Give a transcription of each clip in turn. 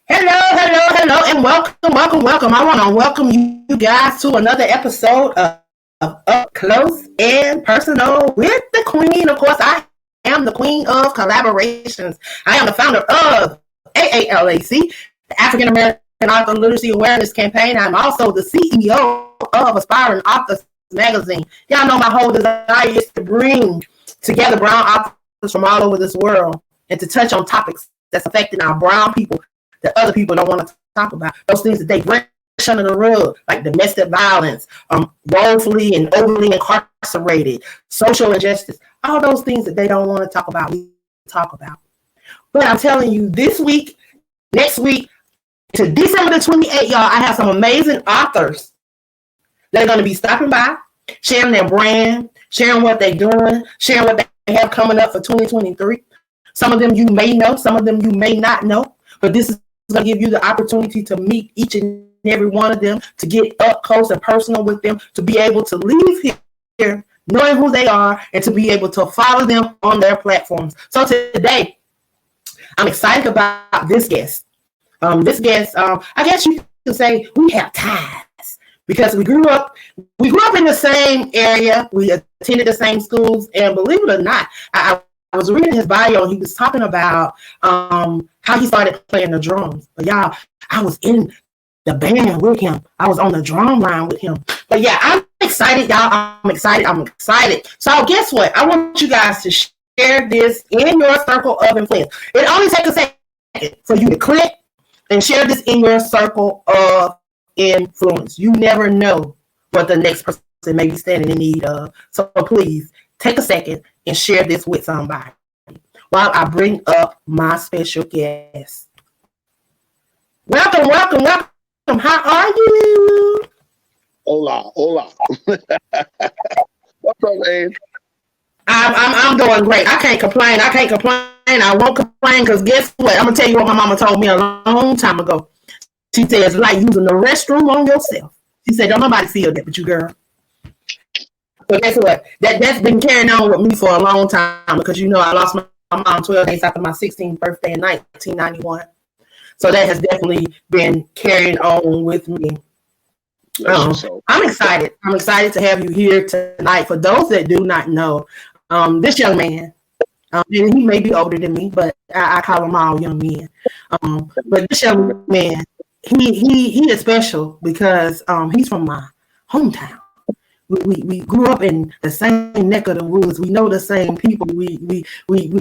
Hello, and welcome. I want to welcome you guys to another episode of Up Close and Personal with the Queen. Of course, I am the Queen of Collaborations. I am the founder of AALAC, the African American Author Literacy Awareness Campaign. I'm also the CEO of Aspiring Authors Magazine. Y'all know my whole desire is to bring together brown authors from all over this world and to touch on topics that's affecting our brown people that other people don't want to talk about. Those things that they brush under the rug, like domestic violence, woefully and overly incarcerated, social injustice, all those things that they don't want to talk about, we talk about. But I'm telling you, this week, next week, to December the 28th, y'all, I have some amazing authors that are going to be stopping by, sharing their brand, sharing what they're doing, sharing what they have coming up for 2023. Some of them you may know, some of them you may not know, but this is going to give you the opportunity to meet each and every one of them, to get up close and personal with them, to be able to leave here knowing who they are and to be able to follow them on their platforms. So today, I'm excited about this guest. I guess you could say we have ties because we grew up in the same area. We attended the same schools, and believe it or not, I was reading his bio and he was talking about how he started playing the drums. But y'all, I was in the band with him. I was on the drum line with him. But yeah, I'm excited, y'all. I'm excited. So guess what? I want you guys to share this in your circle of influence. It only takes a second for you to click and share this in your circle of influence. You never know what the next person may be standing in need of. So please take a second and share this with somebody while I bring up my special guest. Welcome. How are you? Hola. What's up, man? I'm doing great. I can't complain. I won't complain because guess what? I'm gonna tell you what my mama told me a long time ago. She said it's like using the restroom on yourself. She said don't nobody feel that but you, girl. So guess what? That's been carrying on with me for a long time because you know I lost my mom 12 days after my 16th birthday in 1991. So that has definitely been carrying on with me. I'm excited. I'm excited to have you here tonight. For those that do not know, this young man, and he may be older than me, but I call them all young men. But this young man, he is special because he's from my hometown. We grew up in the same neck of the woods. We know the same people. We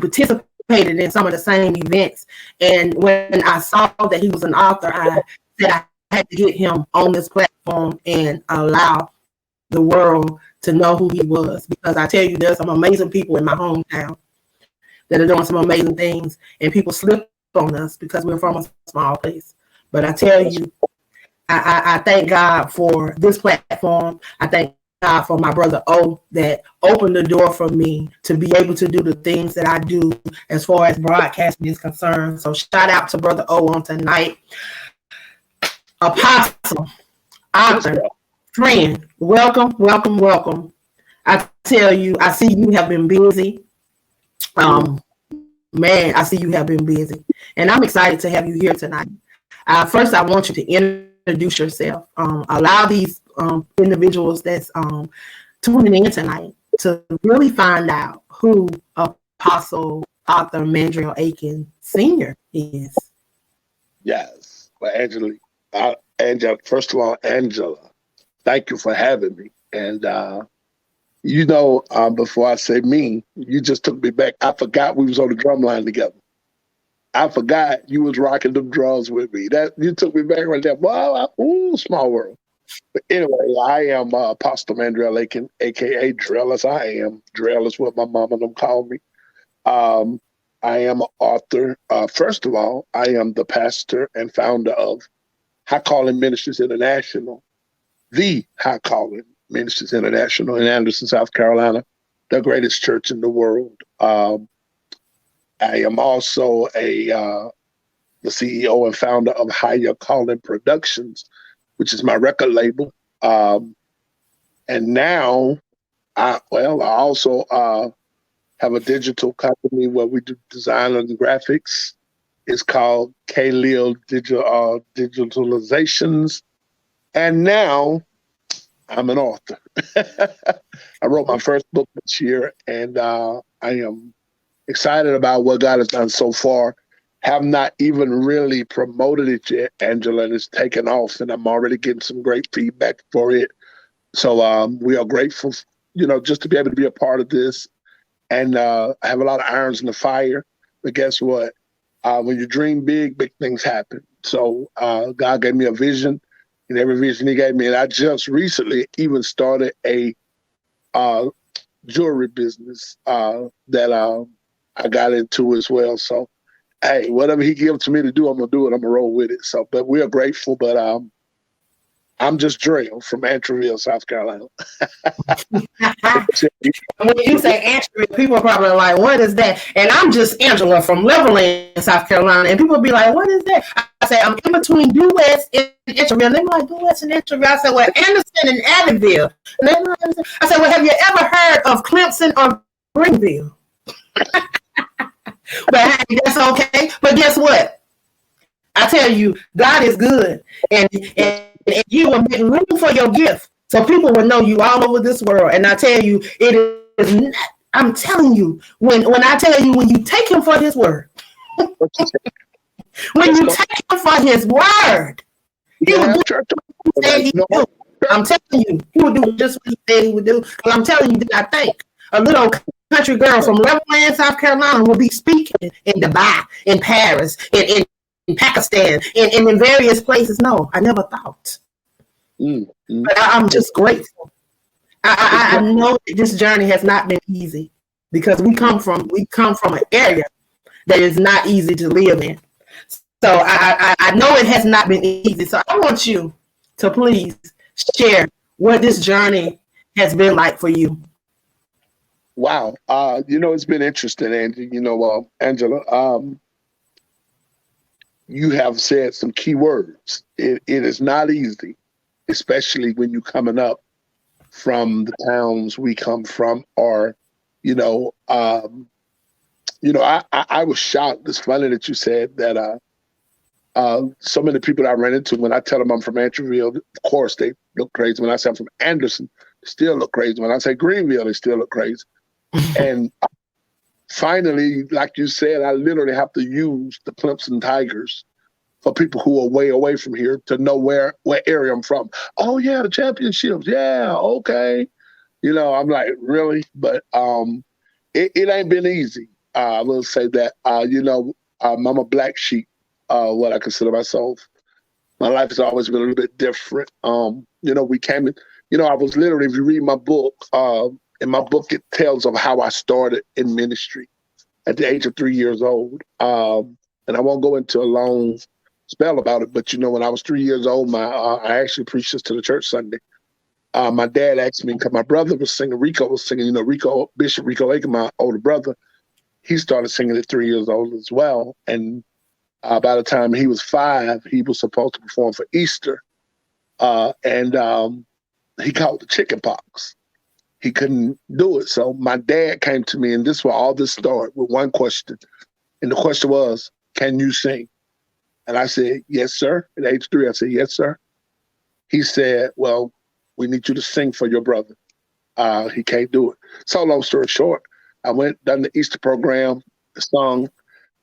participated in some of the same events. And when I saw that he was an author, I said I had to get him on this platform and allow the world to know who he was. Because I tell you, there's some amazing people in my hometown that are doing some amazing things, and people slip on us because we're from a small place. But I tell you, I thank God for this platform. I thank God for my brother O that opened the door for me to be able to do the things that I do as far as broadcasting is concerned. So shout out to brother O on tonight. Apostle, author, friend, welcome. I tell you, I see you have been busy. Man, I see you have been busy. And I'm excited to have you here tonight. First, I want you to introduce yourself. Allow these individuals that's tuning in tonight to really find out who Apostle Author Mandrell Aiken Sr. is. Yes. Well, Angela, first of all, Angela, thank you for having me. And, before I say me, you just took me back. I forgot we was on the drum line together. I forgot you was rocking them drums with me. That you took me back right there. Wow, small world. But anyway, I am Apostle Mandrell Aiken, aka Drell as I am. Drell is what my mom and them call me. I am an author. First of all, I am the pastor and founder of High Calling Ministries International, the High Calling Ministries International in Anderson, South Carolina, the greatest church in the world. I am also the CEO and founder of Higher Calling Productions, which is my record label. And now, I also have a digital company where we do design and graphics. It's called K-Lil Digitalizations. And now I'm an author. I wrote my first book this year, and I am excited about what God has done so far. Have not even really promoted it yet, Angela, and it's taken off, and I'm already getting some great feedback for it. So we are grateful, just to be able to be a part of this. And I have a lot of irons in the fire. But guess what? When you dream big, big things happen. So God gave me a vision, and every vision He gave me, and I just recently even started a jewelry business that I got into as well. So, hey, whatever He gives to me to do, I'm gonna do it. I'm gonna roll with it. So, but we are grateful. But I'm just Drell from Antroville, South Carolina. When you say Angela, people are probably like, what is that? And I'm just Angela from Levelland, South Carolina. And people be like, what is that? I say, I'm in between Due-West and Antroville. And they be like, Due-West and Antroville. I said, well, Anderson and Abbeville. And they be like, I said, well, have you ever heard of Clemson or Greenville? But hey, that's okay. But guess what? I tell you, God is good. And you will make room for your gift. So people will know you all over this world. And I tell you, it is not, I'm telling you, when I tell you, when you take Him for His word, when you take Him for His word, He will do what He do. I'm telling you, He will do just what He said He would do. Because I'm telling you, I think a little country girl from Levelland, South Carolina, will be speaking in Dubai, in Paris, in Pakistan, and in various places. No, I never thought. But I'm just grateful. I know that this journey has not been easy because we come from an area that is not easy to live in. So I know it has not been easy. So I want you to please share what this journey has been like for you. Wow. It's been interesting, Angie. Angela, you have said some key words. It is not easy, especially when you're coming up from the towns we come from, or, I was shocked. It's funny that you said that so many people that I ran into, when I tell them I'm from Antroville, of course, they look crazy. When I say I'm from Anderson, they still look crazy. When I say Greenville, they still look crazy. And finally, like you said, I literally have to use the Clemson Tigers for people who are way away from here to know what area I'm from. Oh yeah, the championships. Yeah, okay. I'm like, really? But it ain't been easy. I will say that. I'm a black sheep, what I consider myself. My life has always been a little bit different. We came in, I was literally, if you read my book, in my book, it tells of how I started in ministry at the age of 3 years old. And I won't go into a long spell about it, but when I was 3 years old, I actually preached this to the church Sunday. My dad asked me, because my brother was singing, Rico was singing, Bishop Rico Aiken, my older brother, he started singing at 3 years old as well. And by the time he was 5, he was supposed to perform for Easter. And he caught the chicken pox. He couldn't do it. So my dad came to me, and this is where all this started, with one question. And the question was, can you sing? And I said, yes, sir. At age 3, I said, yes, sir. He said, well, we need you to sing for your brother. He can't do it. So long story short, I went, done the Easter program, sung.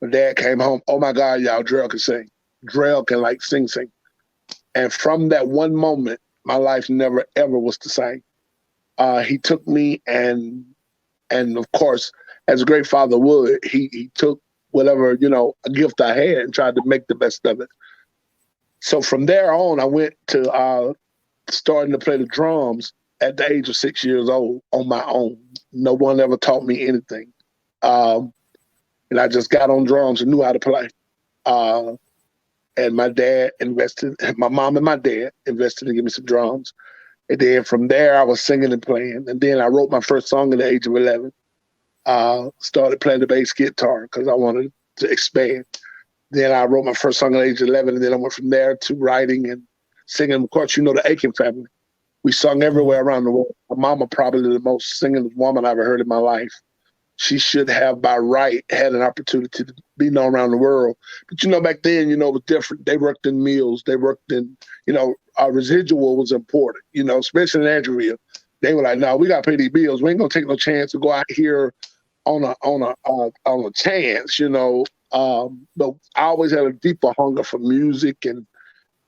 My dad came home. Oh my God, y'all, Drell can sing. Drell can sing. And from that one moment, my life never, ever was the same. He took me and of course, as a great father would, he took whatever, a gift I had and tried to make the best of it. So from there on, I went to starting to play the drums at the age of 6 years old on my own. No one ever taught me anything. And I just got on drums and knew how to play. And my dad invested, my mom and my dad invested to give me some drums. And then from there, I was singing and playing. And then I wrote my first song at the age of 11. Started playing the bass guitar because I wanted to expand. Then I wrote my first song at the age of 11. And then I went from there to writing and singing. Of course, the Aiken family. We sung everywhere around the world. My mama probably the most singing woman I ever heard in my life. she should have by right had an opportunity to be known around the world. But back then, it was different. They worked in mills. They worked in, residual was important, especially in Andreville. They were like, no, we got to pay these bills. We ain't going to take no chance to go out here on a chance, but I always had a deeper hunger for music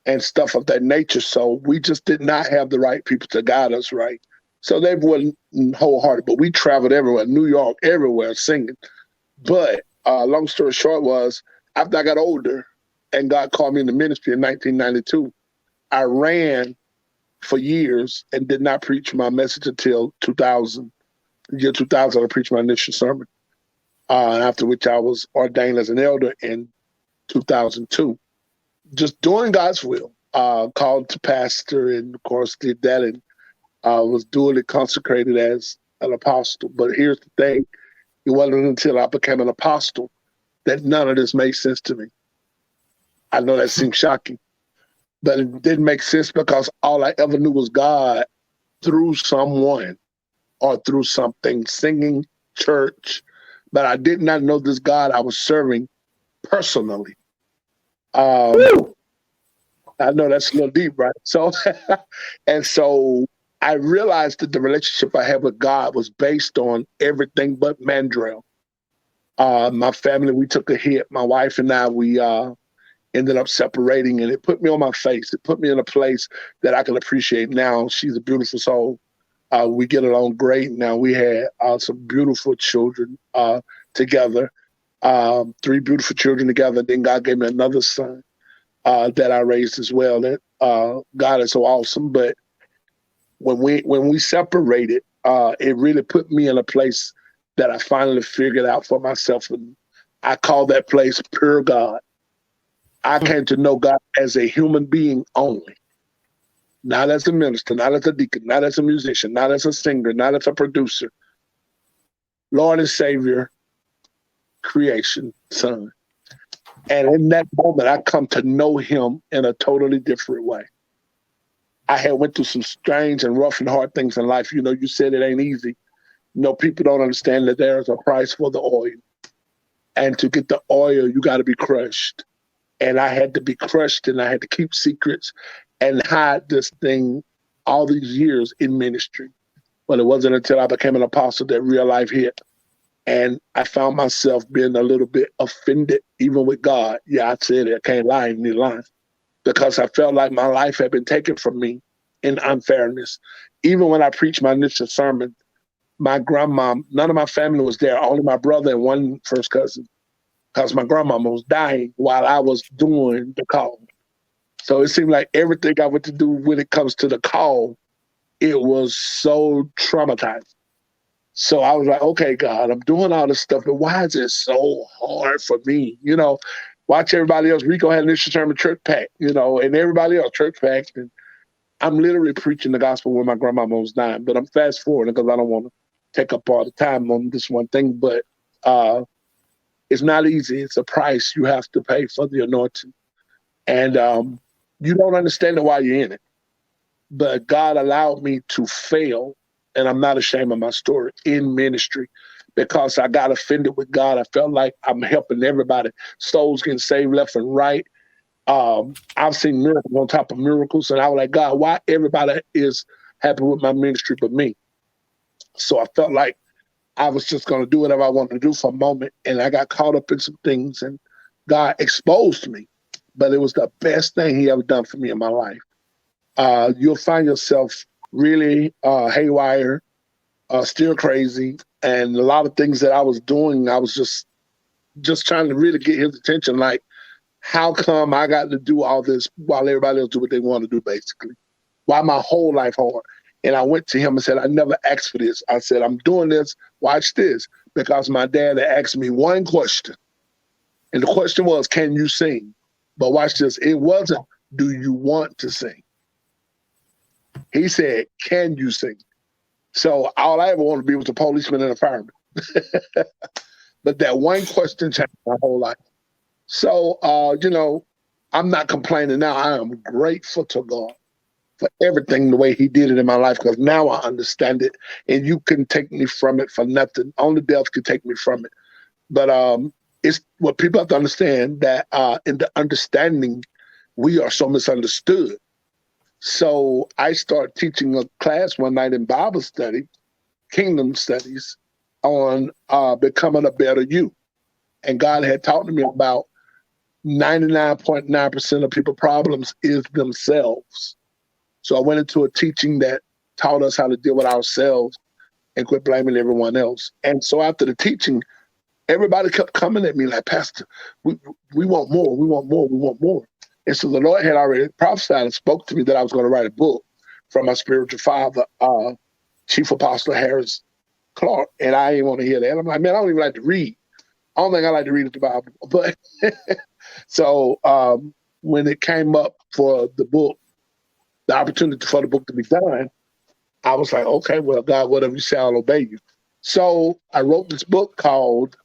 and stuff of that nature. So we just did not have the right people to guide us right. So they wasn't wholehearted, but we traveled everywhere, New York, everywhere singing. But long story short was, after I got older and God called me in the ministry in 1992, I ran for years and did not preach my message until 2000. The year 2000, I preached my initial sermon, after which I was ordained as an elder in 2002. Just doing God's will, called to pastor, and of course did that, and was duly consecrated as an apostle. But here's the thing, it wasn't until I became an apostle that none of this made sense to me. I know that seems shocking, but it didn't make sense because all I ever knew was God through someone or through something, singing, church, but I did not know this God I was serving personally. I know that's a little deep, right? So, and so I realized that the relationship I had with God was based on everything but Mandrell. My family, we took a hit. My wife and I, we ended up separating, and it put me on my face. It put me in a place that I can appreciate now. She's a beautiful soul. We get along great now. We had some beautiful children together, 3 beautiful children together. Then God gave me another son that I raised as well. That God is so awesome. But when we separated, it really put me in a place that I finally figured out for myself, and I call that place pure God. I came to know God as a human being only, not as a minister, not as a deacon, not as a musician, not as a singer, not as a producer. Lord and Savior, creation, Son. And in that moment, I come to know Him in a totally different way. I had went through some strange and rough and hard things in life. You said it ain't easy. People don't understand that there is a price for the oil. And to get the oil, you got to be crushed. And I had to be crushed, and I had to keep secrets and hide this thing all these years in ministry. But it wasn't until I became an apostle that real life hit. And I found myself being a little bit offended, even with God. Yeah, I said it. I can't lie in the line. Because I felt like my life had been taken from me in unfairness. Even when I preached my initial sermon, my grandma, none of my family was there, only my brother and one first cousin, because my grandmama was dying while I was doing the call. So it seemed like everything I went to do when it comes to the call, it was so traumatizing. So I was like, okay, God, I'm doing all this stuff, but why is it so hard for me? Watch everybody else. Rico had an initial sermon church pack, and everybody else church packed. And I'm literally preaching the gospel when my grandmama was dying, but I'm fast forwarding because I don't want to take up all the time on this one thing. But it's not easy. It's a price you have to pay for the anointing. And you don't understand it while you're in it. But God allowed me to fail, and I'm not ashamed of my story, in ministry, because I got offended with God. I felt like I'm helping everybody. Souls getting saved left and right. I've seen miracles on top of miracles, and I was like, God, why everybody is happy with my ministry but me? So I felt like I was just going to do whatever I wanted to do for a moment, and I got caught up in some things, and God exposed me. But it was the best thing He ever done for me in my life. You'll find yourself really haywire, still crazy, and a lot of things that I was doing, I was just trying to really get His attention. Like, how come I got to do all this while everybody else do what they want to do, basically? Why my whole life hard? And I went to Him and said, I never asked for this. I said, I'm doing this. Watch this. Because my dad had asked me one question. And the question was, can you sing? But watch this. It wasn't, do you want to sing? He said, can you sing? So all I ever wanted to be was a policeman and a fireman. But that one question changed my whole life. So, I'm not complaining now. I am grateful to God for everything the way he did it in my life, because now I understand it, and you couldn't take me from it for nothing. Only death could take me from it. But it's what people have to understand, that in the understanding, we are so misunderstood. So I started teaching a class one night in Bible study, Kingdom Studies, on becoming a better you. And God had taught me about 99.9% of people's problems is themselves. So I went into a teaching that taught us how to deal with ourselves and quit blaming everyone else. And so after the teaching, everybody kept coming at me like, Pastor, we want more, we want more, we want more. And so the Lord had already prophesied and spoke to me that I was going to write a book from my spiritual father, Chief Apostle Harris Clark. And I didn't want to hear that. I'm like, man, I don't even like to read. I don't think I like to read the Bible. But so when it came up for the book, the opportunity for the book to be done, I was like, okay, well, God, whatever you say, I'll obey you. So I wrote this book called,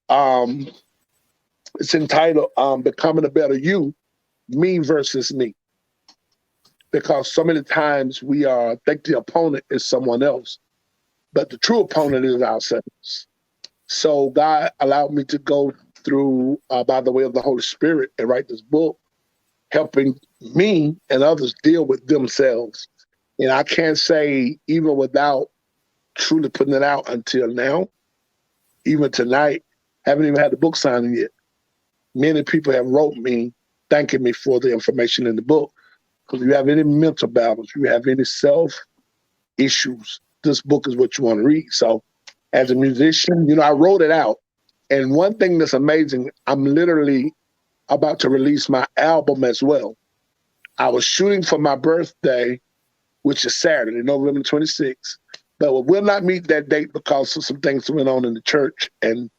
it's entitled Becoming a Better You, Me versus Me. Because so many times we think the opponent is someone else, but the true opponent is ourselves. So God allowed me to go through, by the way of the Holy Spirit, and write this book, helping me and others deal with themselves. And I can't say, even without truly putting it out until now, even tonight, haven't even had the book signing yet. Many people have wrote me thanking me for the information in the book. Because if you have any mental battles, you have any self issues, this book is what you want to read. So as a musician, I wrote it out. And one thing that's amazing, I'm literally about to release my album as well. I was shooting for my birthday, which is Saturday, November 26th. But we'll not meet that date because of some things that went on in the church and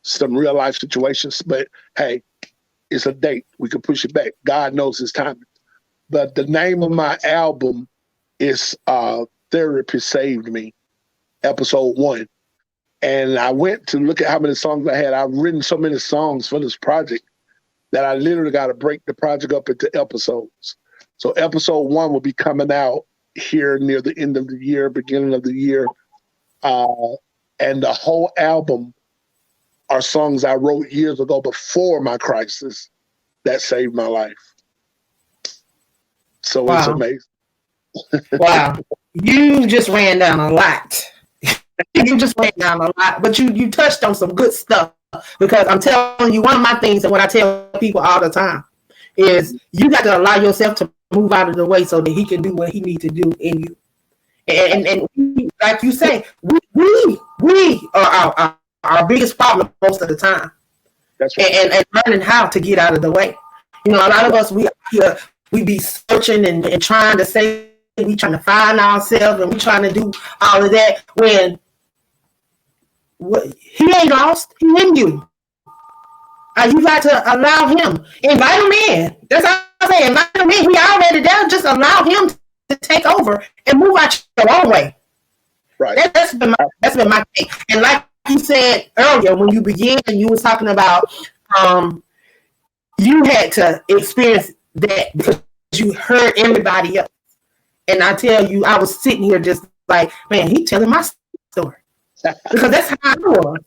some real life situations. But hey, it's a date. We can push it back. God knows his timing. But the name of my album is Therapy Saved Me, episode 1. And I went to look at how many songs I had. I've written so many songs for this project that I literally got to break the project up into episodes. So episode 1 will be coming out here near the end of the year, beginning of the year. And the whole album are songs I wrote years ago before my crisis that saved my life. So wow. It's amazing. Wow. You just ran down a lot. But you touched on some good stuff, because I'm telling you, one of my things and what I tell people all the time is you got to allow yourself to move out of the way so that he can do what he needs to do in you. And we, like you say, we are our biggest problem most of the time. That's right. And learning how to get out of the way. A lot of us, we be searching and trying to say, we trying to find ourselves, and we trying to do all of that when he ain't lost. He in you. You got to allow him. Invite him in. That's all I say. Invite him in. He already there. Just allow him to take over and move out your own way. Right. That's been my thing. And like you said earlier, when you began, you was talking about you had to experience that because you heard everybody else. And I tell you, I was sitting here just like, man, he telling my story. Because that's how I was.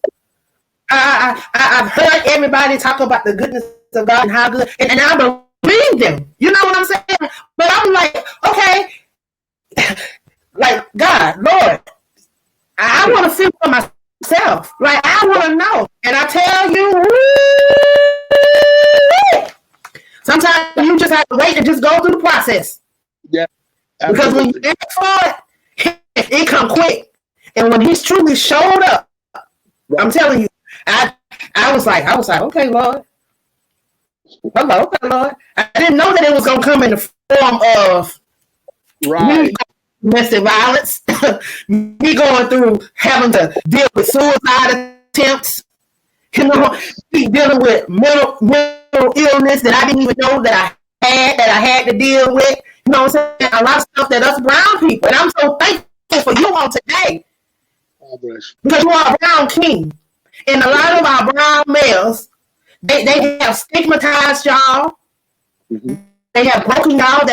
I've heard everybody talk about the goodness of God and how good, and I believe them. You know what I'm saying? But I'm like, okay, like, God, Lord, I want to see for myself. Like, I want to know. And I tell you, sometimes you just have to wait and just go through the process. Yeah. Absolutely. Because when you ask for it come quick. And when he's truly showed up, right. I'm telling you, I was like, okay, Lord. Okay, Lord. I didn't know that it was gonna come in the form of right. domestic violence, me going through having to deal with suicide attempts, me dealing with mental illness that I didn't even know that I had to deal with. You know what I'm saying? A lot of stuff that us brown people, and I'm so thankful for you on today. Oh, bless. Because you are a brown king. And a lot of our brown males, they have stigmatized y'all. Mm-hmm. They have broken y'all.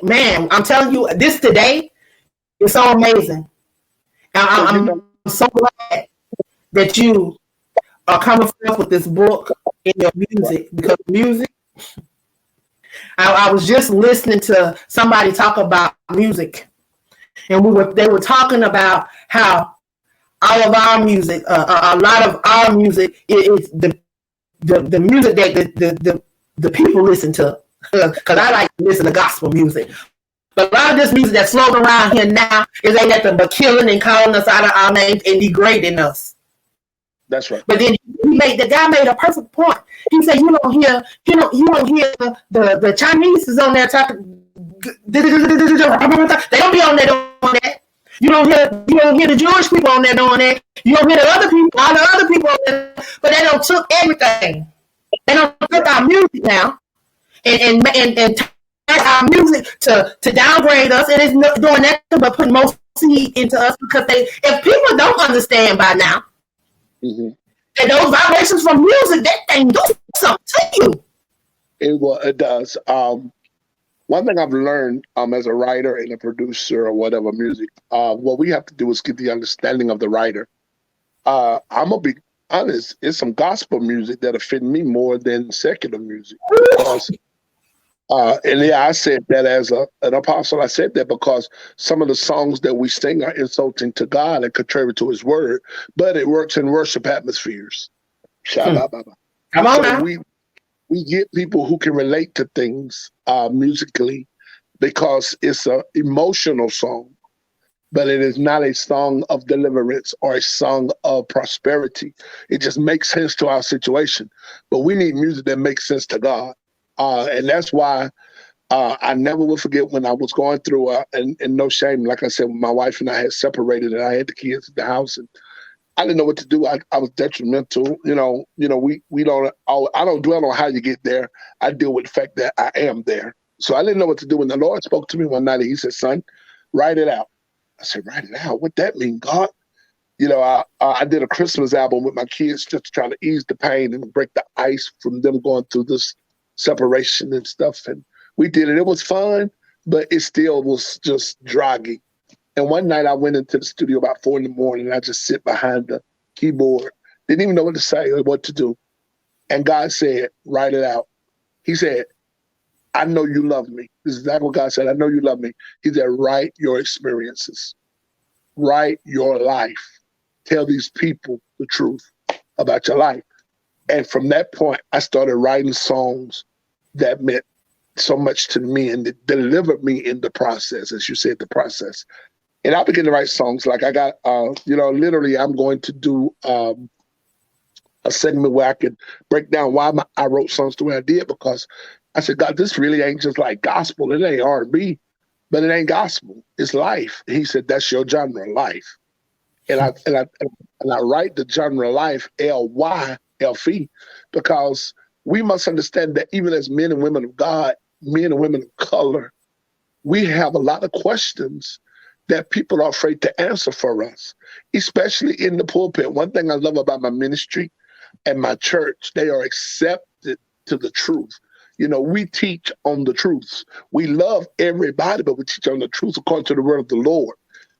Man, I'm telling you, this today is so amazing. I'm so glad that you are coming forth with this book in your music, because music, I was just listening to somebody talk about music, and they were talking about how all of our music, a lot of our music is the music that the people listen to. Because I like to listen to gospel music. But a lot of this music that's floating around here now is ain't nothing but killing and calling us out of our names and degrading us. That's right. But then the guy made a perfect point. He said you don't hear the Chinese is on there talking. They don't be on there doing that. You don't hear the Jewish people on there doing that. You don't hear the other people, all the other people on there, but they don't took everything. They don't took our music now and our music to downgrade us, and it's doing nothing but putting more seed into us, because if people don't understand by now, and those vibrations from music, that thing do something to you. It does. One thing I've learned as a writer and a producer or whatever music, what we have to do is get the understanding of the writer. I'm gonna be honest, it's some gospel music that offend me more than secular music. Because, and yeah, I said that as an apostle. I said that because some of the songs that we sing are insulting to God and contrary to His word, but it works in worship atmospheres. Come on now. We get people who can relate to things musically because it's an emotional song, but it is not a song of deliverance or a song of prosperity. It just makes sense to our situation. But we need music that makes sense to God. And that's why I never will forget when I was going through, and no shame, like I said, my wife and I had separated and I had the kids at the house, and I didn't know what to do. I was detrimental. We don't, I don't dwell on how you get there. I deal with the fact that I am there. So I didn't know what to do. When the Lord spoke to me one night and He said, son, write it out. I said, write it out? What that mean, God? I did a Christmas album with my kids just trying to ease the pain and break the ice from them going through this separation and stuff. And we did it. It was fun, but it still was just draggy. And one night I went into the studio about 4 a.m. and I just sit behind the keyboard. Didn't even know what to say or what to do. And God said, write it out. He said, I know you love me. This is exactly what God said. I know you love me. He said, write your experiences. Write your life. Tell these people the truth about your life. And from that point, I started writing songs that meant so much to me and it delivered me in the process, as you said, the process. And I began to write songs. Like I got, literally I'm going to do a segment where I could break down why I wrote songs the way I did, because I said, God, this really ain't just like gospel. It ain't R&B, but it ain't gospel. It's life. He said, that's your genre, life. And I write the genre life, L-Y-F-E, because we must understand that even as men and women of God, men and women of color, we have a lot of questions that people are afraid to answer for us, especially in the pulpit. One thing I love about my ministry and my church, they are accepted to the truth. We teach on the truths. We love everybody, but we teach on the truth according to the word of the Lord.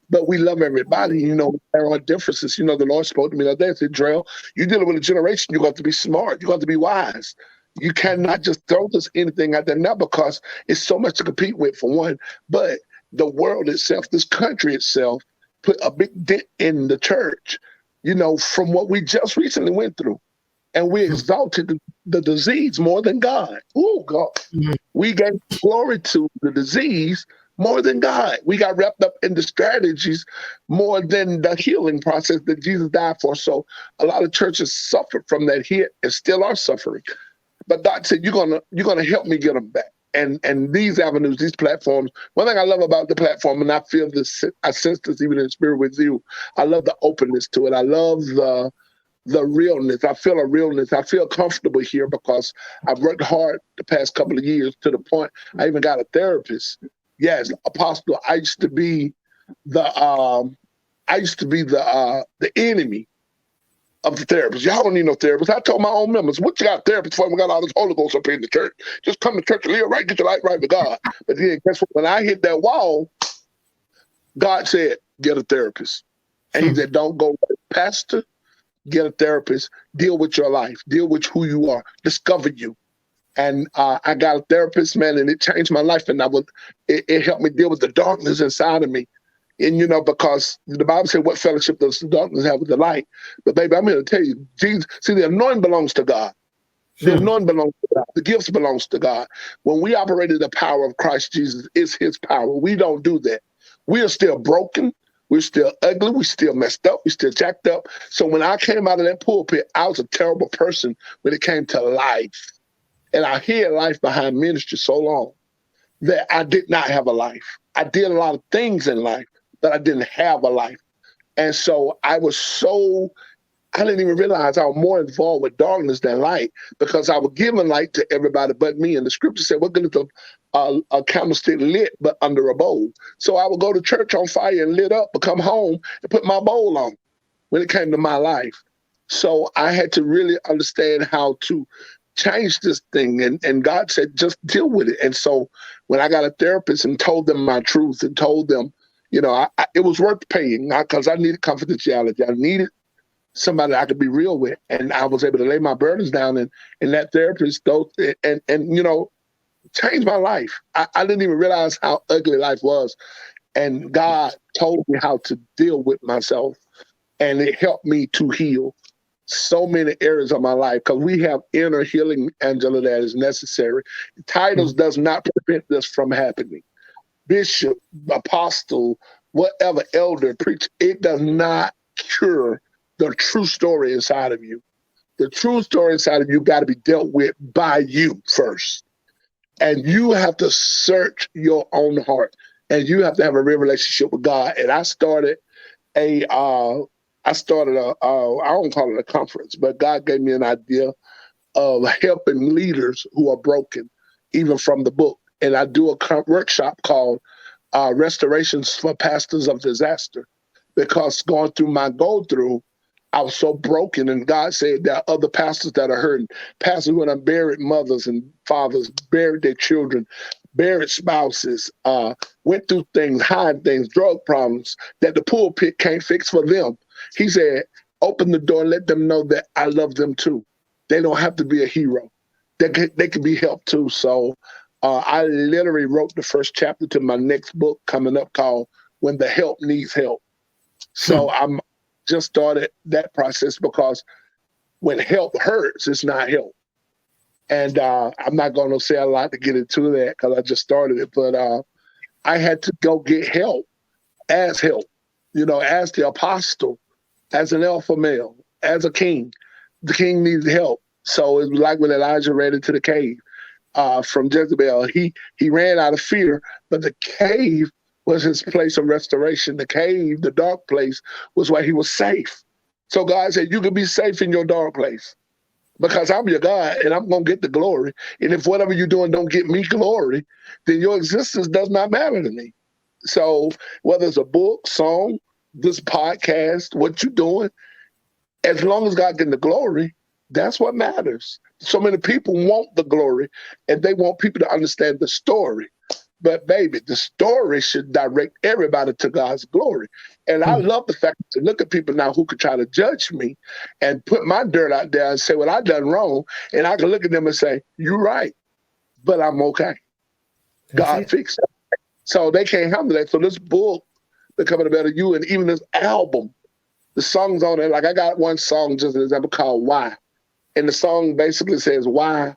But we love everybody. There are differences. The Lord spoke to me the other day and said, Drell, you're dealing with a generation, you got to be smart. You got to be wise. You cannot just throw this anything out there now, because it's so much to compete with, for one. But the world itself, this country itself, put a big dent in the church, from what we just recently went through. And we exalted the disease more than God. Oh, God. Mm-hmm. We gave glory to the disease more than God. We got wrapped up in the strategies more than the healing process that Jesus died for. So a lot of churches suffered from that hit and still are suffering. But God said, you're gonna help me get them back. And these avenues, these platforms, one thing I love about the platform, and I feel this, I sense this even in spirit with you, I love the openness to it. I love the realness. I feel a realness. I feel comfortable here because I've worked hard the past couple of years to the point I even got a therapist. Yes, Apostle, I used to be the enemy. of the therapist. Y'all don't need no therapist. I told my own members, what you got therapist for? We got all this Holy Ghost up here in the church. Just come to church and live right, get your life right with God. But then guess what? When I hit that wall, God said, get a therapist. And he said, don't go to the pastor, get a therapist, deal with your life, deal with who you are, discover you. And I got a therapist, man, and it changed my life. And it helped me deal with the darkness inside of me. And, because the Bible said, what fellowship does the darkness have with the light? But, baby, I'm here to tell you, Jesus, see, the anointing belongs to God. The anointing belongs to God. The gifts belongs to God. When we operate in the power of Christ Jesus, it's his power. We don't do that. We are still broken. We're still ugly. We're still messed up. We're still jacked up. So when I came out of that pulpit, I was a terrible person when it came to life. And I hid life behind ministry so long that I did not have a life. I did a lot of things in life, but I didn't have a life. And so I didn't even realize I was more involved with darkness than light, because I was giving light to everybody but me. And the scripture said, what good is a candlestick lit but under a bowl? So I would go to church on fire and lit up, but come home and put my bowl on when it came to my life. So I had to really understand how to change this thing. And God said, just deal with it. And so when I got a therapist and told them my truth and told them, it was worth paying, because I needed confidentiality. I needed somebody I could be real with. And I was able to lay my burdens down, and that therapist, changed my life. I didn't even realize how ugly life was. And God told me how to deal with myself, and it helped me to heal so many areas of my life, because we have inner healing, Angela, that is necessary. Titles does not prevent this from happening. Bishop, apostle, whatever, elder, preacher, it does not cure the true story inside of you. The true story inside of you got to be dealt with by you first. And you have to search your own heart, and you have to have a real relationship with God. And I started I don't call it a conference, but God gave me an idea of helping leaders who are broken, even from the book. And I do a workshop called Restorations for Pastors of Disaster, because going through my go-through, I was so broken, and God said there are other pastors that are hurting. Pastors who have buried mothers and fathers, buried their children, buried spouses, went through things, hide things, drug problems that the pulpit can't fix for them. He said, open the door and let them know that I love them too. They don't have to be a hero. They can be helped too. So I literally wrote the first chapter to my next book coming up called When the Help Needs Help. So I'm just started that process, because when help hurts, it's not help. And I'm not going to say a lot to get into that, because I just started it. But I had to go get help, as the apostle, as an alpha male, as a king. The king needs help. So it was like when Elijah ran into the cave from Jezebel. He ran out of fear, but the cave was his place of restoration. The cave, the dark place, was where he was safe. So God said, you can be safe in your dark place, because I'm your God and I'm going to get the glory. And if whatever you're doing don't get me glory, then your existence does not matter to me. So whether it's a book, song, this podcast, what you're doing, as long as God getting the glory, that's what matters. So many people want the glory, and they want people to understand the story. But baby, the story should direct everybody to God's glory. And I love the fact to look at people now who could try to judge me and put my dirt out there and say what I done wrong. And I can look at them and say, you're right, but I'm okay. God fixed it. So they can't handle that. So this book, Becoming a Better You, and even this album, the songs on it, like I got one song, just an example, called Why. And the song basically says, why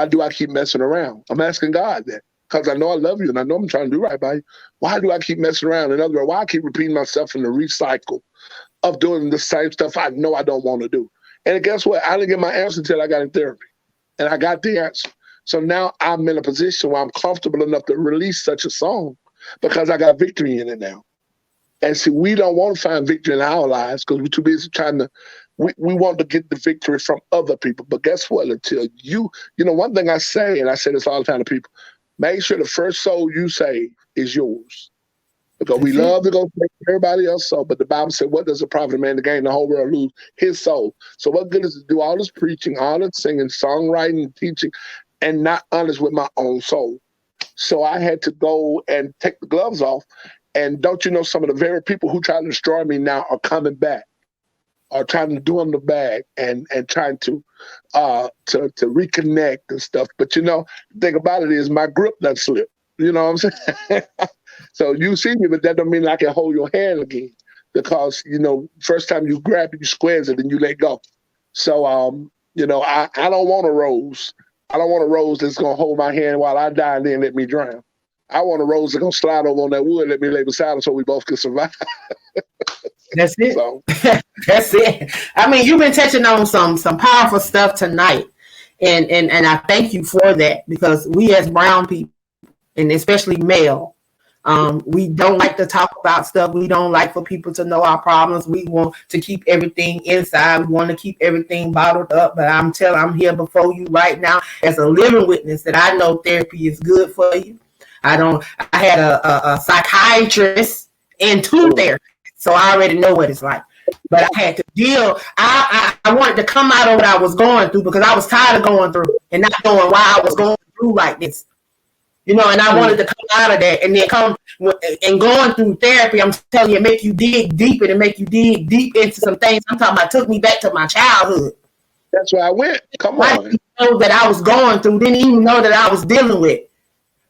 do I keep messing around? I'm asking God that, because I know I love you and I know I'm trying to do right by you. Why do I keep messing around? In other words, why I keep repeating myself in the recycle of doing the same stuff I know I don't want to do? And guess what? I didn't get my answer until I got in therapy. And I got the answer. So now I'm in a position where I'm comfortable enough to release such a song, because I got victory in it now. And see, we don't want to find victory in our lives, because we're too busy trying to, we want to get the victory from other people. But guess what? Until one thing I say, and I say this all the time to people, make sure the first soul you save is yours. Because we That's it. love to go take everybody else's soul. But the Bible said, what does it profit a man to gain the whole world, lose his soul? So what good is it to do all this preaching, all this singing, songwriting, teaching, and not honest with my own soul? So I had to go and take the gloves off. And don't you know, some of the very people who try to destroy me now are coming back, are trying to do them the bag and trying to reconnect and stuff. But you know, the thing about it is my grip doesn't slip. You know what I'm saying? So you see me, but that don't mean I can hold your hand again. Because, you know, first time you grab it, you squeeze it and you let go. So you know, I don't want a rose. I don't want a rose that's gonna hold my hand while I die and then let me drown. I want a rose that's gonna slide over on that wood, let me lay beside him so we both can survive. That's it. So That's it. I mean, you've been touching on some powerful stuff tonight, and I thank you for that, because we as brown people, and especially male, we don't like to talk about stuff. We don't like for people to know our problems. We want to keep everything inside. We want to keep everything bottled up. But I'm here before you right now as a living witness that I know therapy is good for you. I had a psychiatrist and two therapists, so I already know what it's like. But I had to deal. I wanted to come out of what I was going through, because I was tired of going through and not knowing why I was going through like this. You know, and I wanted to come out of that, and then come and going through therapy. I'm telling you, it make you dig deeper, and make you dig deep into some things. I'm talking about, took me back to my childhood. that's where I went. Come I on. didn't know that I was going through, didn't even know that I was dealing with.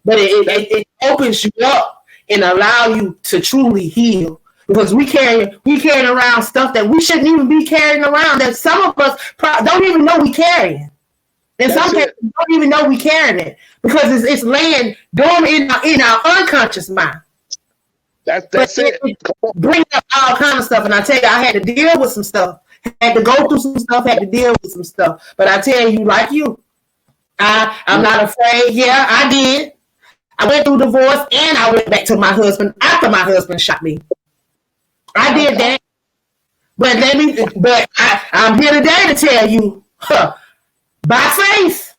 But it opens you up and allow you to truly heal. Because we carrying around stuff that we shouldn't even be carrying around, that some of us don't even know we carrying. And some people don't even know we carrying it, because it's laying dormant in our unconscious mind. That's it. Bring up all kind of stuff. And I tell you, I had to deal with some stuff. Had to go through some stuff, had to deal with some stuff. But I tell you, like you, I'm not afraid. Yeah, I did. I went through divorce, and I went back to my husband after my husband shot me. I did that. But I'm here today to tell you, by faith,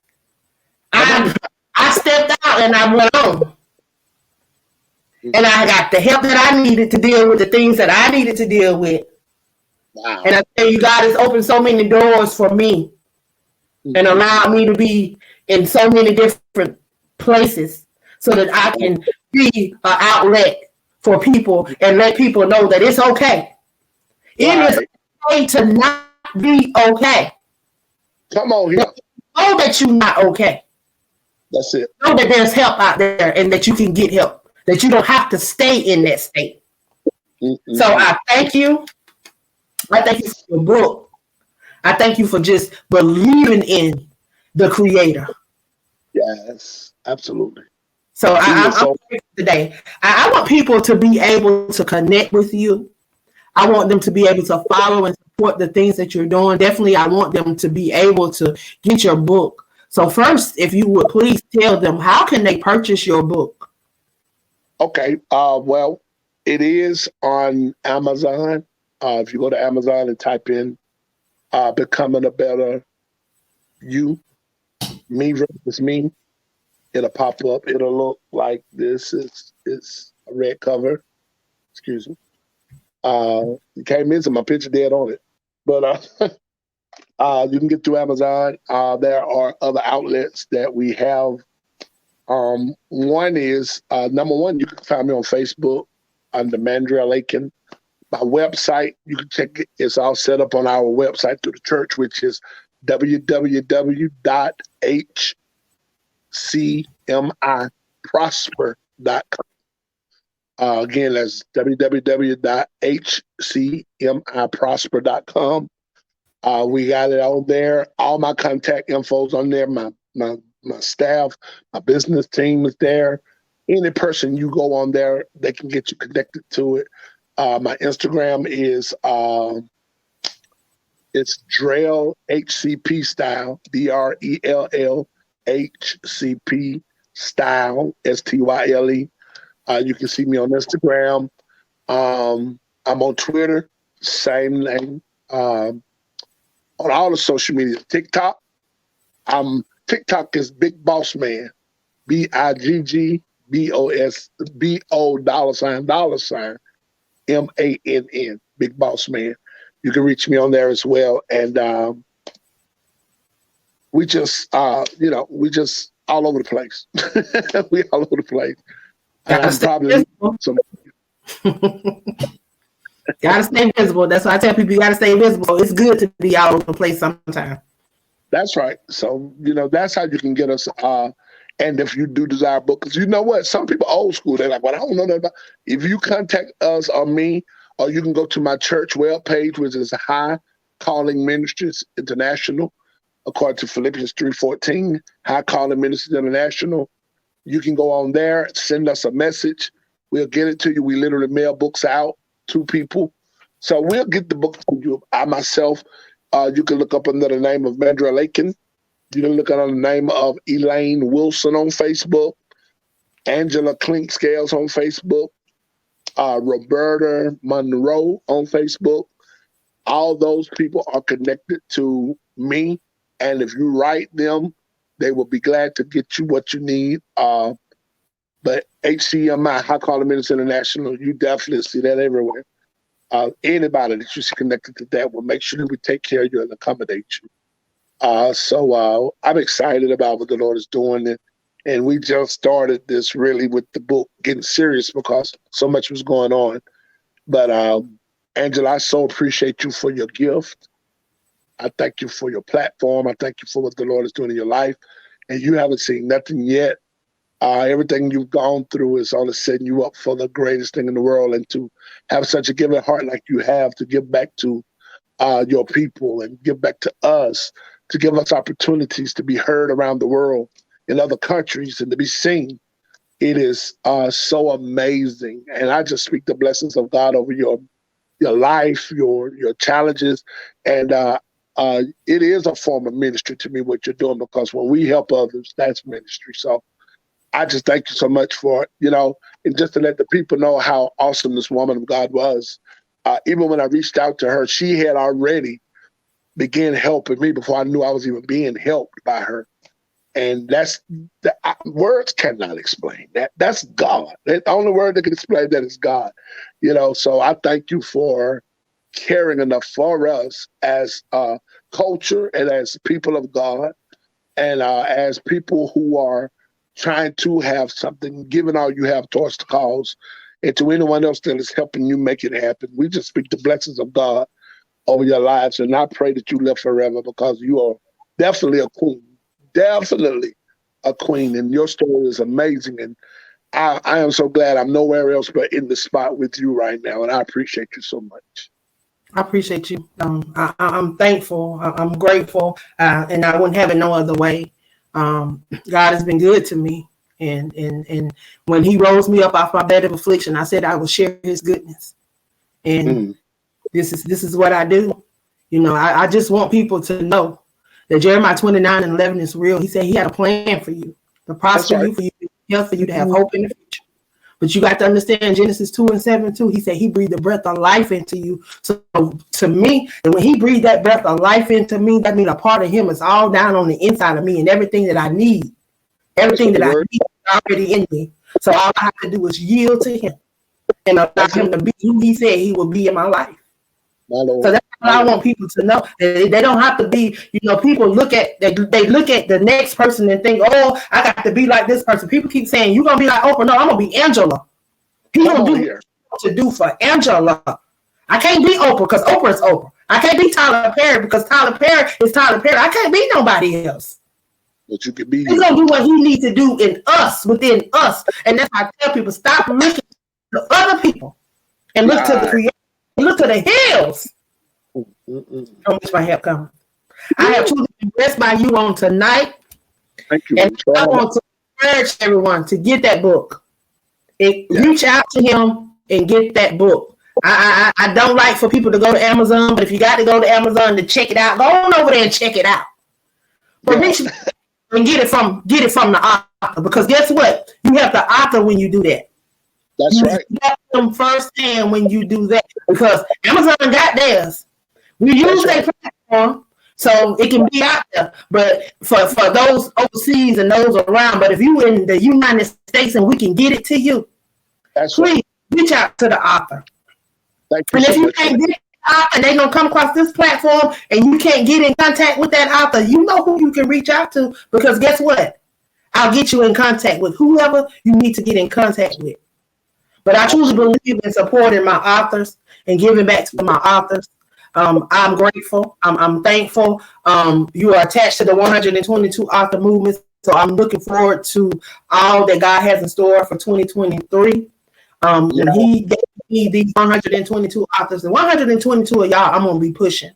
I stepped out and I went on. And I got the help that I needed to deal with the things that I needed to deal with. Wow. And I tell you, God has opened so many doors for me and allowed me to be in so many different places, so that I can be an outlet for people and let people know that it's okay. It is okay to not be okay. Come on here. Know that you're not okay. That's it. Know that there's help out there, and that you can get help. That you don't have to stay in that state. So I thank you. I thank you for your book. I thank you for just believing in the Creator. Yes, absolutely. So I'm today. I want people to be able to connect with you. I want them to be able to follow and support the things that you're doing. Definitely, I want them to be able to get your book. So first, if you would please tell them, how can they purchase your book? Okay. Well, it is on Amazon. If you go to Amazon and type in "Becoming a Better You," me versus me, it'll pop up. It'll look like this. It's a red cover. Excuse me. It came in, so my picture dead on it. But you can get through Amazon. There are other outlets that we have. One is number one. You can find me on Facebook under Mandrell Aiken. My website, you can check it. It's all set up on our website through the church, which is www.hcmiprosper.com. Again, that's www.hcmiprosper.com. We got it on there. All my contact info's on there. My staff, my business team is there. Any person you go on there, they can get you connected to it. My Instagram is it's Drell HCP Style, DRELL HCP Style, STYLE. You can see me on Instagram. I'm on Twitter, same name. On all the social media, TikTok. TikTok is Big Boss Man, BIGG BO $ MANN, Big Boss Man. You can reach me on there as well. And we just we just all over the place. We all over the place. And I'm probably some. Gotta stay visible. That's why I tell people you gotta stay visible. It's good to be all over the place sometimes. That's right. So, that's how you can get us. And if you do desire book, because you know what? Some people old school, they're like, well, I don't know that about. If you contact us or me, or you can go to my church webpage, which is High Calling Ministries International, according to Philippians 3:14, High Calling Ministries International. You can go on there, send us a message. We'll get it to you. We literally mail books out to people. So we'll get the book to you. I myself, you can look up under the name of Mandrell Aiken. You can look under the name of Elaine Wilson on Facebook, Angela Clink Scales on Facebook, Roberta Monroe on Facebook. All those people are connected to me. And if you write them, they will be glad to get you what you need. But HCMI, High Calling Ministries International, you definitely see that everywhere. Anybody that you see connected to that will make sure that we take care of you and accommodate you. So I'm excited about what the Lord is doing. And we just started this really with the book getting serious because so much was going on. But Angela, I so appreciate you for your gift. I thank you for your platform. I thank you for what the Lord is doing in your life. And you haven't seen nothing yet. Everything you've gone through is only setting you up for the greatest thing in the world, and to have such a giving heart like you have to give back to your people and give back to us, to give us opportunities to be heard around the world in other countries and to be seen. It is so amazing. And I just speak the blessings of God over your life, your challenges. And it is a form of ministry to me, what you're doing, because when we help others, that's ministry. So I just thank you so much for it, and just to let the people know how awesome this woman of God was. Even when I reached out to her, she had already began helping me before I knew I was even being helped by her. And that's words cannot explain that. That's God. The only word that can explain that is God. So I thank you for caring enough for us as culture and as people of God, and as people who are trying to have something, giving all you have towards the cause, and to anyone else that is helping you make it happen. We just speak the blessings of God over your lives, and I pray that you live forever, because you are definitely a queen. Definitely a queen, and your story is amazing. And I am so glad I'm nowhere else but in the spot with you right now, and I appreciate you so much. I appreciate you. I'm thankful. I'm grateful, and I wouldn't have it no other way. God has been good to me, and when He rose me up off my bed of affliction, I said I would share His goodness, and this is what I do. I just want people to know that Jeremiah 29:11 is real. He said He had a plan for you, to prosper you, for you, health for you, to have hope in the future. But you got to understand Genesis 2:7 too. He said He breathed the breath of life into you. So to me, and when He breathed that breath of life into me, that means a part of Him is all down on the inside of me, and everything that I need, everything that I need is already in me. So all I have to do is yield to Him and allow Him to be who He said He will be in my life. So that's what I want people to know. They don't have to be, people look at they look at the next person and think, oh, I got to be like this person. People keep saying, you're gonna be like Oprah. No, I'm gonna be Angela. People do what to do for Angela. I can't be Oprah because Oprah is Oprah. I can't be Tyler Perry because Tyler Perry is Tyler Perry. I can't be nobody else. But you can be. He's gonna do what He needs to do in us, within us. And that's why I tell people, stop looking to other people and look to the Creator. Look to the hills from which my help comes. I have truly been blessed by you on tonight. Thank you. And I want to encourage everyone to get that book. Reach out to him and get that book. I don't like for people to go to Amazon, but if you got to go to Amazon to check it out, go on over there and check it out. But reach and get it from the author, because guess what? You have the author when you do that. That's right. You got them firsthand when you do that, because Amazon got theirs. We use their platform, So it can be out there, but for those overseas and those around, but if you in the United States and we can get it to you, please reach out to the author. Thank you and so if you much. can't get the author and they're going to come across this platform and you can't get in contact with that author, you know who you can reach out to, because guess what? I'll get you in contact with whoever you need to get in contact with. But I truly believe in supporting my authors and giving back to my authors. I'm grateful. I'm thankful. You are attached to the 122 author movement. So I'm looking forward to all that God has in store for 2023. When he gave me these 122 authors, and 122 of y'all, I'm going to be pushing.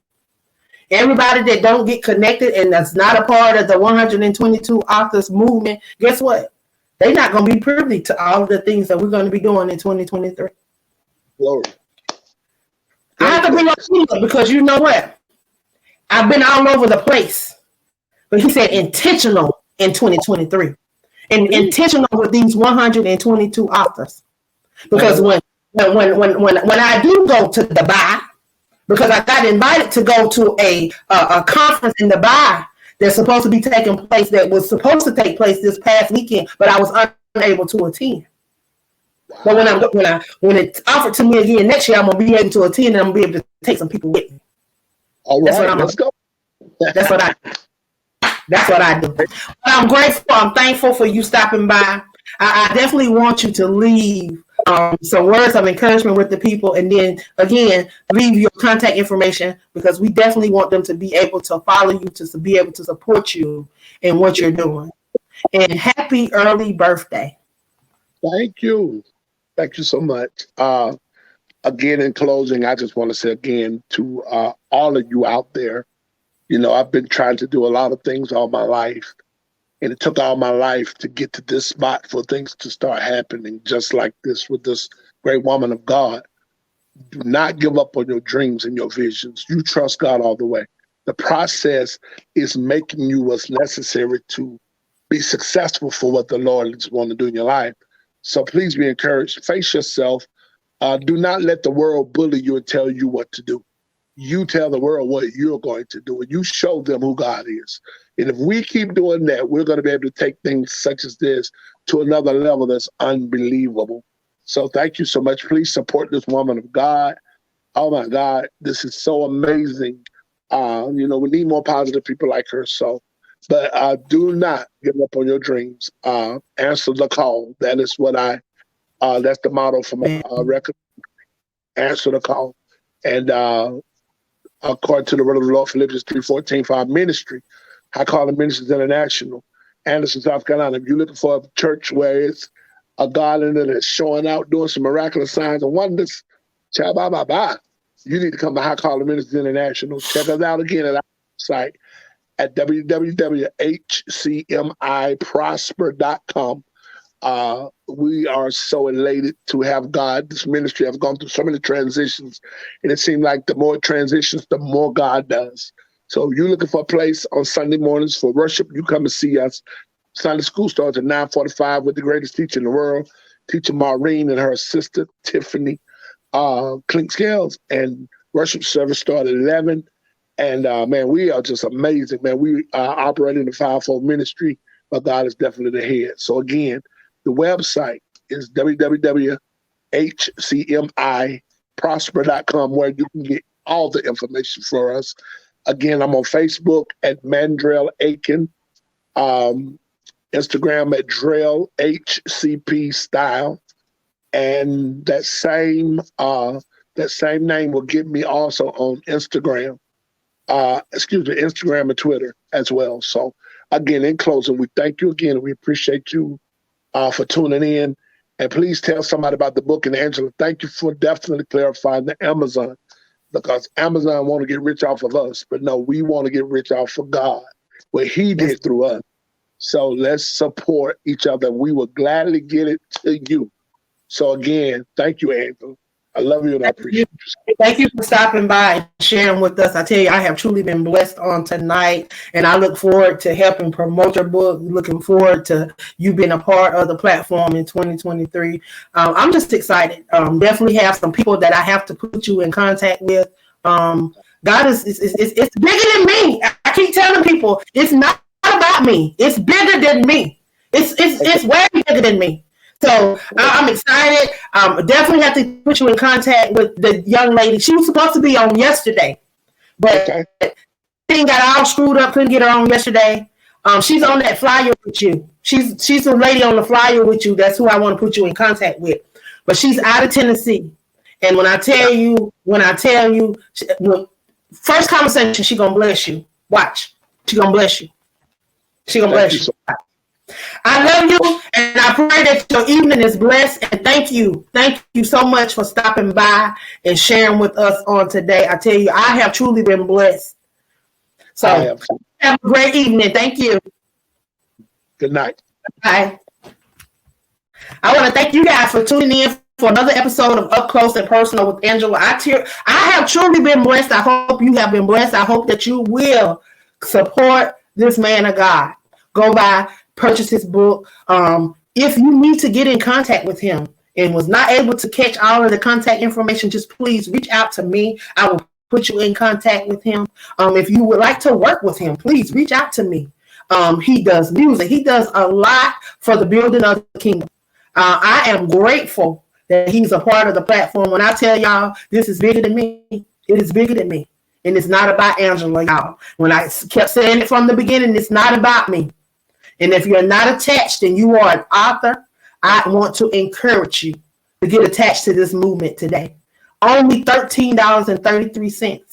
Everybody that don't get connected and that's not a part of the 122 authors movement, guess what? They're not going to be privy to all of the things that we're going to be doing in 2023. Glory. I have to bring up because you know what? I've been all over the place. But he said intentional in 2023. And intentional with these 122 authors. Because when I do go to Dubai, because I got invited to go to a conference in Dubai that's supposed to be taking place, that was supposed to take place this past weekend, but I was unable to attend. But when it's offered to me again next year, I'm gonna be able to attend and I'm gonna be able to take some people with me. All right, let's go. That's what I do. But I'm grateful. I'm thankful for you stopping by. I definitely want you to leave some words of encouragement with the people, and then again leave your contact information, because we definitely want them to be able to follow you, to be able to support you in what you're doing. And happy early birthday. Thank you. Thank you so much. Again, in closing, I just want to say again to all of you out there, I've been trying to do a lot of things all my life, and it took all my life to get to this spot for things to start happening, just like this with this great woman of God. Do not give up on your dreams and your visions. You trust God all the way. The process is making you what's necessary to be successful for what the Lord is wanting to do in your life. So please be encouraged. Face yourself. Do not let the world bully you and tell you what to do. You tell the world what you're going to do, and you show them who God is. And if we keep doing that, we're going to be able to take things such as this to another level that's unbelievable. So thank you so much. Please support this woman of God. Oh, my God, this is so amazing. We need more positive people like her. But do not give up on your dreams. Answer the call. That is what that's the motto for my record. Answer the call. And according to the word of the Lord, Philippians 3:14, for our ministry, High Calling Ministries International, Anderson, South Carolina. If you're looking for a church where it's a God in it that's showing out, doing some miraculous signs and wonders, you need to come to High Calling Ministries International. Check us out again at our site at www.hcmiprosper.com. We are so elated to have God. This ministry has gone through so many transitions, and it seems like the more it transitions, the more God does. So if you're looking for a place on Sunday mornings for worship, you come and see us. Sunday school starts at 9:45 with the greatest teacher in the world, Teacher Maureen, and her assistant, Tiffany Clink-Scales. And worship service started at 11. And man, we are just amazing, man. We operate in the fivefold ministry, but God is definitely the head. So again, the website is www.hcmiprosper.com, where you can get all the information for us. Again, I'm on Facebook at Mandrell Aiken, Instagram at Drell HCP Style, and that same name will get me also on Instagram. Instagram and Twitter as well. So again, in closing, we thank you again. We appreciate you for tuning in, and please tell somebody about the book. And Angela, thank you for definitely clarifying the Amazon, because Amazon want to get rich off of us, but no, we want to get rich off of God, what He did through us. So let's support each other. We will gladly get it to you. So again, thank you, Angela. I love you and I appreciate you. Thank you for stopping by and sharing with us. I tell you, I have truly been blessed on tonight, and I look forward to helping promote your book. Looking forward to you being a part of the platform in 2023. I'm just excited. Definitely have some people that I have to put you in contact with. God is it's bigger than me. I keep telling people it's not about me. It's bigger than me. It's way bigger than me. So I'm excited. Definitely have to put you in contact with the young lady. She was supposed to be on yesterday, but thing got all screwed up. Couldn't get her on yesterday. She's on that flyer with you. She's a lady on the flyer with you. That's who I want to put you in contact with. But she's out of Tennessee. And when I tell you, first conversation, she gonna bless you. Watch, she gonna bless you. She gonna bless you. I love you, and I pray that your evening is blessed. And thank you so much for stopping by and sharing with us on today. I tell you, I have truly been blessed. So have a great evening. Thank you. Good night. Bye. I want to thank you guys for tuning in for another episode of Up Close and Personal with Angela. I have truly been blessed. I hope you have been blessed. I hope that you will support this man of God. Go by, purchase his book. If you need to get in contact with him and was not able to catch all of the contact information, just please reach out to me. I will put you in contact with him. If you would like to work with him, please reach out to me. He does music. He does a lot for the building of the kingdom. I am grateful that he's a part of the platform. When I tell y'all, this is bigger than me, it is bigger than me. And it's not about Angela, y'all. When I kept saying it from the beginning, it's not about me. And if you're not attached and you are an author, I want to encourage you to get attached to this movement today. Only $13.33.